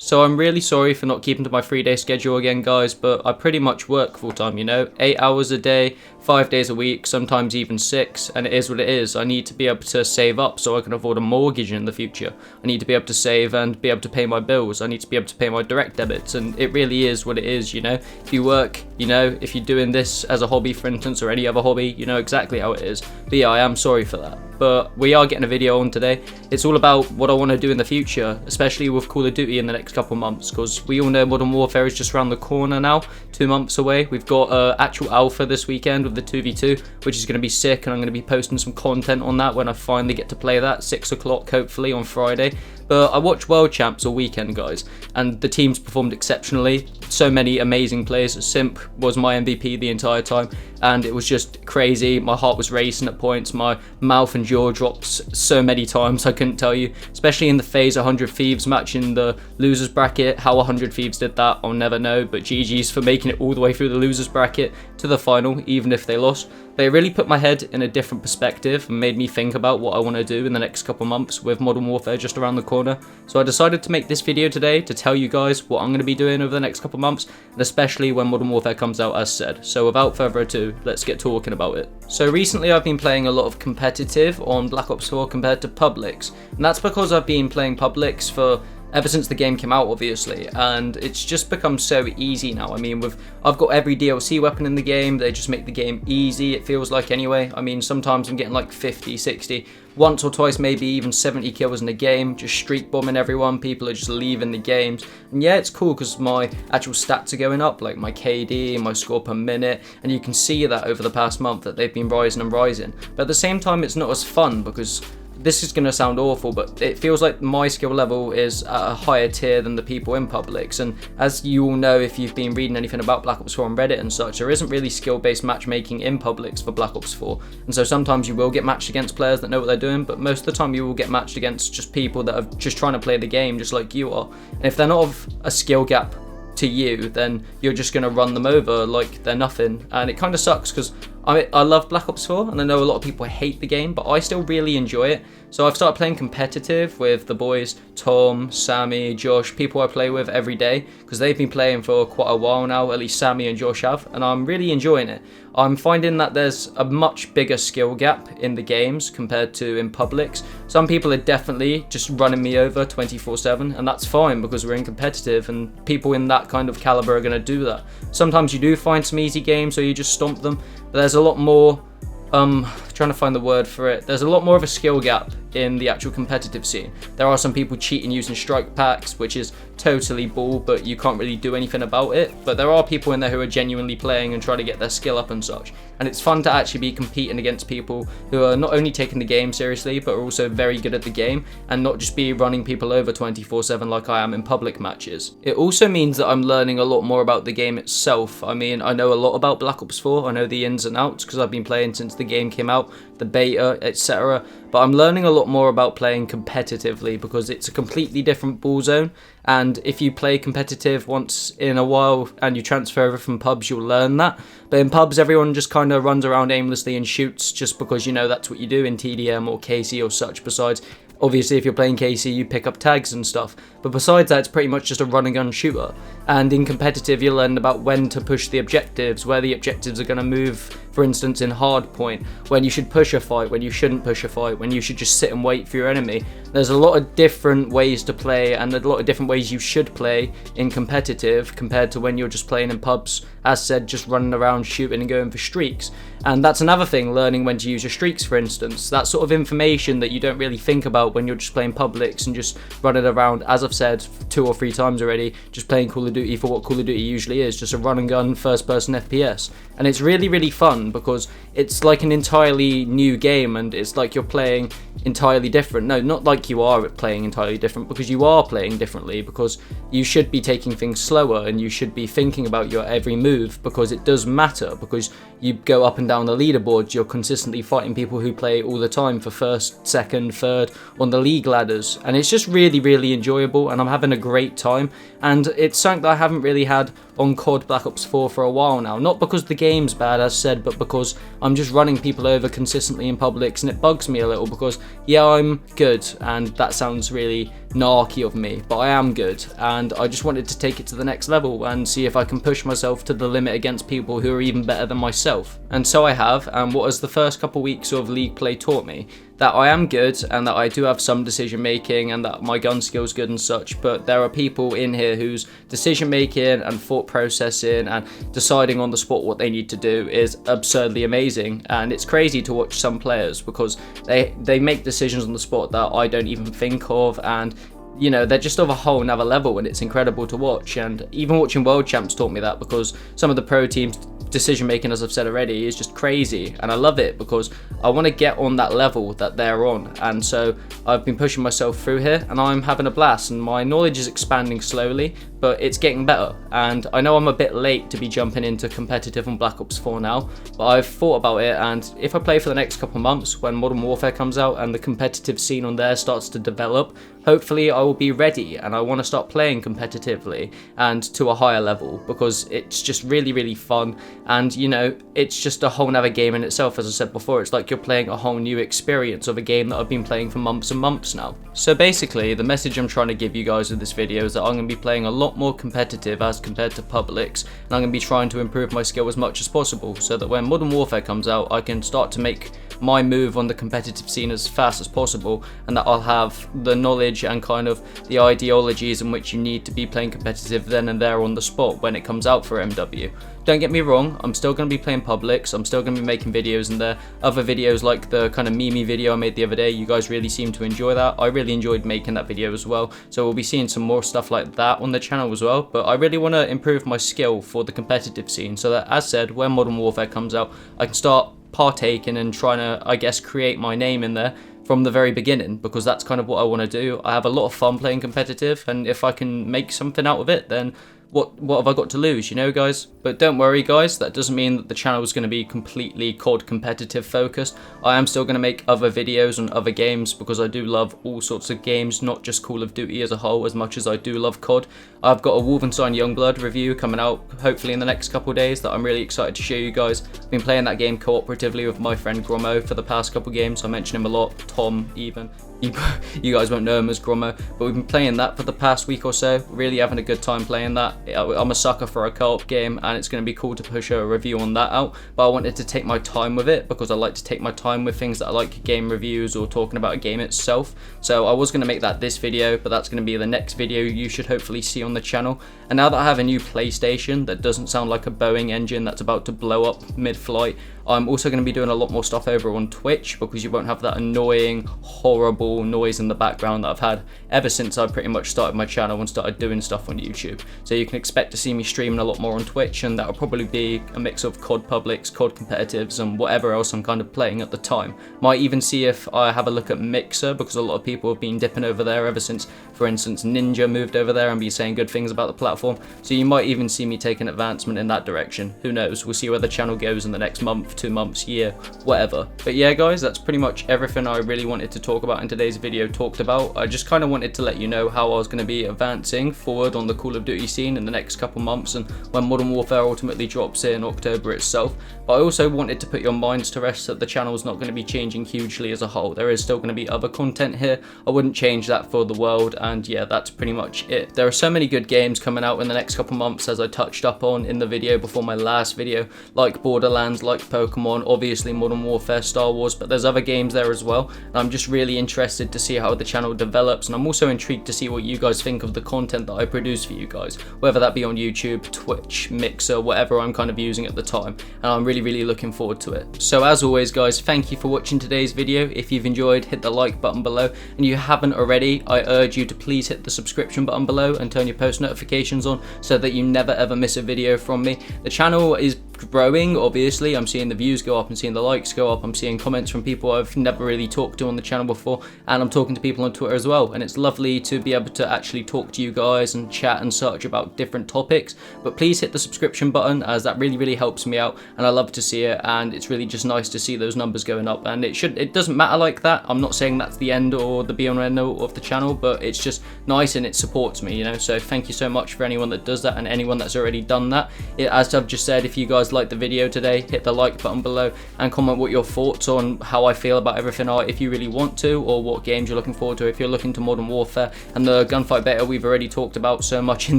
So I'm really sorry for not keeping to my 3-day schedule again, guys, but I pretty much work full time, 8 hours a day, 5 days a week, sometimes even 6, and it is what it is. I need to be able to save up so I can afford a mortgage in the future. I need to be able to save and be able to pay my bills. I need to be able to pay my direct debits, and it really is what it is, If you work, if you're doing this as a hobby, for instance, or any other hobby, you know exactly how it is. But yeah, I am sorry for that. But we are getting a video on today. It's all about what I want to do in the future, especially with Call of Duty in the next couple months, because we all know Modern Warfare is just around the corner now, 2 months away. We've got actual alpha this weekend with the 2v2, which is going to be sick, and I'm going to be posting some content on that when I finally get to play that, 6 o'clock hopefully on Friday. But I watched World Champs all weekend, guys, and the teams performed exceptionally. So many amazing players. Simp was my MVP the entire time, and it was just crazy. My heart was racing at points. My mouth and jaw dropped so many times, I couldn't tell you. Especially in the phase 100 Thieves match in the losers bracket. How 100 Thieves did that, I'll never know, but GG's for making it all the way through the losers bracket to the final, even if they lost. But it really put my head in a different perspective and made me think about what I want to do in the next couple months with Modern Warfare just around the corner. So I decided to make this video today to tell you guys what I'm going to be doing over the next couple months, and especially when Modern Warfare comes out, as said. So without further ado, let's get talking about it. So recently I've been playing a lot of competitive on Black Ops 4 compared to publics, and that's because I've been playing publics for ever since the game came out, obviously, and it's just become so easy now. I mean, I've got every DLC weapon in the game. They just make the game easy, it feels like, anyway. I mean, sometimes I'm getting like 50, 60, once or twice maybe even 70 kills in a game, just streak bombing everyone. People are just leaving the games, and yeah, it's cool because my actual stats are going up, like my KD, my score per minute, and you can see that over the past month that they've been rising and rising. But at the same time, it's not as fun because this is going to sound awful, but it feels like my skill level is at a higher tier than the people in publics. And as you all know, if you've been reading anything about Black Ops 4 on Reddit and such, there isn't really skill-based matchmaking in publics for Black Ops 4. And so sometimes you will get matched against players that know what they're doing, but most of the time you will get matched against just people that are just trying to play the game just like you are. And if they're not of a skill gap to you, then you're just going to run them over like they're nothing. And it kind of sucks because I love Black Ops 4, and I know a lot of people hate the game, but I still really enjoy it. So I've started playing competitive with the boys, Tom, Sammy, Josh, people I play with every day, because they've been playing for quite a while now, at least Sammy and Josh have, and I'm really enjoying it. I'm finding that there's a much bigger skill gap in the games compared to in publics. Some people are definitely just running me over 24/7, and that's fine because we're in competitive, and people in that kind of caliber are going to do that. Sometimes you do find some easy games, so you just stomp them, but there's a lot more, trying to find the word for it, there's a lot more of a skill gap in the actual competitive scene. There are some people cheating using strike packs, which is totally bull, but you can't really do anything about it. But there are people in there who are genuinely playing and trying to get their skill up and such. And it's fun to actually be competing against people who are not only taking the game seriously, but are also very good at the game, and not just be running people over 24/7 like I am in public matches. It also means that I'm learning a lot more about the game itself. I mean, I know a lot about Black Ops 4, I know the ins and outs because I've been playing since the game came out, the beta, etc. But I'm learning a lot more about playing competitively because it's a completely different ball zone. And if you play competitive once in a while and you transfer over from pubs, you'll learn that. But in pubs, everyone just kind of runs around aimlessly and shoots just because, that's what you do in TDM or KC or such. Besides, obviously, if you're playing KC, you pick up tags and stuff. But besides that, it's pretty much just a run and gun shooter. And in competitive, you'll learn about when to push the objectives, where the objectives are going to move, for instance, in hardpoint, when you should push a fight, when you shouldn't push a fight, when you should just sit and wait for your enemy. There's a lot of different ways to play, and a lot of different ways you should play in competitive compared to when you're just playing in pubs, as said, just running around shooting and going for streaks. And that's another thing, learning when to use your streaks, for instance. That sort of information that you don't really think about when you're just playing publics and just running around, as I've said 2 or 3 times already, just playing Call of Duty for what Call of Duty usually is, just a run and gun first person FPS. And it's really, really fun because it's like an entirely new game, and it's like you're playing entirely different. No, not like you are playing entirely different, because you are playing differently, because you should be taking things slower and you should be thinking about your every move, because it does matter, because you go up and down the leaderboards, you're consistently fighting people who play all the time for first, second, third on the league ladders, and it's just really, really enjoyable, and I'm having a great time. And it's something that I haven't really had on COD Black Ops 4 for a while now, not because the game's bad as said, but because I'm just running people over consistently in publics, and it bugs me a little because yeah, I'm good, and that sounds really narky of me, but I am good, and I just wanted to take it to the next level and see if I can push myself to the limit against people who are even better than myself. And so I have, and what has the first couple weeks of League play taught me? That I am good, and that I do have some decision making, and that my gun skill's good and such, but there are people in here whose decision making and thought processing and deciding on the spot what they need to do is absurdly amazing. And it's crazy to watch some players because they make decisions on the spot that I don't even think of, and you know, they're just of a whole nother level, and it's incredible to watch. And even watching World Champs taught me that, because some of the pro teams' decision making, as I've said already, is just crazy, and I love it because I want to get on that level that they're on. And so I've been pushing myself through here, and I'm having a blast, and my knowledge is expanding slowly, but it's getting better. And I know I'm a bit late to be jumping into competitive on Black Ops 4 now, but I've thought about it, and if I play for the next couple months when Modern Warfare comes out and the competitive scene on there starts to develop, hopefully I will be ready, and I want to start playing competitively and to a higher level, because it's just really, really fun. And you know, it's just a whole nother game in itself. As I said before, it's like you're playing a whole new experience of a game that I've been playing for months and months now. So basically, the message I'm trying to give you guys with this video is that I'm going to be playing a lot more competitive as compared to publics, and I'm going to be trying to improve my skill as much as possible, so that when Modern Warfare comes out, I can start to make my move on the competitive scene as fast as possible, and that I'll have the knowledge and kind of the ideologies in which you need to be playing competitive then and there on the spot when it comes out for MW. Don't get me wrong, I'm still going to be playing publics, I'm still going to be making videos in there. Other videos like the kind of meme video I made the other day, you guys really seem to enjoy that. I really enjoyed making that video as well, so we'll be seeing some more stuff like that on the channel as well. But I really want to improve my skill for the competitive scene, so that, as said, when Modern Warfare comes out, I can start partaking and trying to, I guess, create my name in there from the very beginning, because that's kind of what I want to do. I have a lot of fun playing competitive, and if I can make something out of it, then what have I got to lose, you know, guys? But don't worry, guys, that doesn't mean that the channel is going to be completely COD competitive focused. I am still going to make other videos on other games, because I do love all sorts of games, not just Call of Duty as a whole, as much as I do love COD. I've got a Wolfenstein Youngblood review coming out hopefully in the next couple of days that I'm really excited to show you guys. I've been playing that game cooperatively with my friend Grommo for the past couple games. I mention him a lot, Tom even. You guys won't know him as Grommo, but we've been playing that for the past week or so, really having a good time playing that. I'm a sucker for a co-op game, and it's going to be cool to push a review on that out, but I wanted to take my time with it, because I like to take my time with things that I like, game reviews or talking about a game itself. So I was going to make that this video, but that's going to be the next video you should hopefully see on the channel. And now that I have a new PlayStation that doesn't sound like a Boeing engine that's about to blow up mid-flight, I'm also going to be doing a lot more stuff over on Twitch, because you won't have that annoying, horrible noise in the background that I've had ever since I pretty much started my channel and started doing stuff on YouTube. So you can expect to see me streaming a lot more on Twitch, and that'll probably be a mix of COD publics, COD competitives, and whatever else I'm kind of playing at the time. Might even see if I have a look at Mixer, because a lot of people have been dipping over there ever since, for instance, Ninja moved over there and been saying good things about the platform. So you might even see me take an advancement in that direction. Who knows? We'll see where the channel goes in the next month, 2 months, year, whatever. But yeah, guys, that's pretty much everything I really wanted to talk about in today's video talked about. I just kind of wanted to let you know how I was going to be advancing forward on the Call of Duty scene in the next couple months, and when Modern Warfare ultimately drops in October itself. But I also wanted to put your minds to rest that the channel is not going to be changing hugely as a whole. There is still going to be other content here. I wouldn't change that for the world, and yeah, that's pretty much it. There are so many good games coming out in the next couple months, as I touched up on in the video before my last video, like Borderlands, like Pokemon, obviously Modern Warfare, Star Wars, but there's other games there as well. And I'm just really interested to see how the channel develops, and I'm also intrigued to see what you guys think of the content that I produce for you guys, whether that be on YouTube, Twitch, Mixer, whatever I'm kind of using at the time, and I'm really looking forward to it. So as always, guys, thank you for watching today's video. If you've enjoyed, hit the like button below, and you haven't already, I urge you to please hit the subscription button below and turn your post notifications on so that you never ever miss a video from me. The channel is growing, obviously. I'm seeing the views go up, I'm seeing the likes go up, I'm seeing comments from people I've never really talked to on the channel before, and I'm talking to people on Twitter as well, and it's lovely to be able to actually talk to you guys and chat and search about different topics. But please hit the subscription button, as that really helps me out, and I love to see it, and it's really just nice to see those numbers going up. And it doesn't matter like that. I'm not saying that's the end or the be on end all of the channel, but it's just nice and it supports me, you know. So thank you so much for anyone that does that and anyone that's already done that. As I've just said, if you guys guys liked the video today, hit the like button below and comment what your thoughts on how I feel about everything are, if you really want to, or what games you're looking forward to. If you're looking to Modern Warfare and the gunfight beta we've already talked about so much in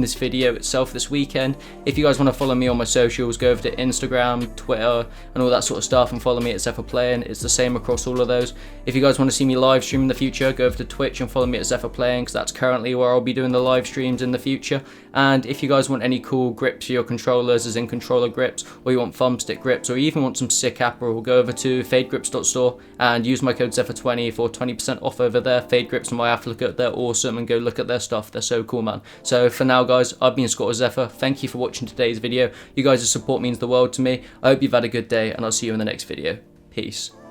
this video itself this weekend. If you guys want to follow me on my socials, go over to Instagram, Twitter and all that sort of stuff and follow me at Zephr Playing. It's the same across all of those. If you guys want to see me live stream in the future, go over to Twitch and follow me at Zephr Playing, because that's currently where I'll be doing the live streams in the future. And if you guys want any cool grips for your controllers, as in controller grips, or you want thumbstick grips, or you even want some sick apparel, go over to fadegrips.store and use my code Zephr20 for 20% off over there. Fade Grips and my Affiliate, they're awesome, and go look at their stuff. They're so cool, man. So for now, guys, I've been Scott Zephr. Thank you for watching today's video. You guys' support means the world to me. I hope you've had a good day, and I'll see you in the next video. Peace.